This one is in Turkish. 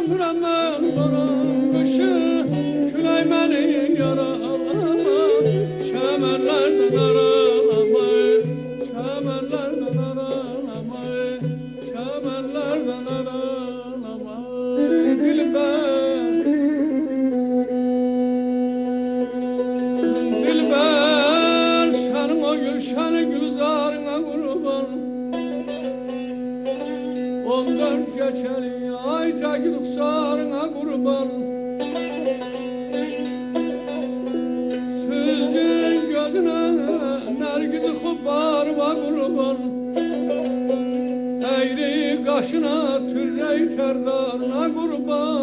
Yandıram ben doran kışı, küley beni yaralama. Çemenlerden aralama, çemenlerden aralama, çemenlerden aralama. Dilber, dilber, senin o gülşeni gülzarına kurban. 14 geçeli ay takip sarına kurban. Sözün gözüne nergizi kubbarıma kurban. Eğri kaşına türley terlarına kurban.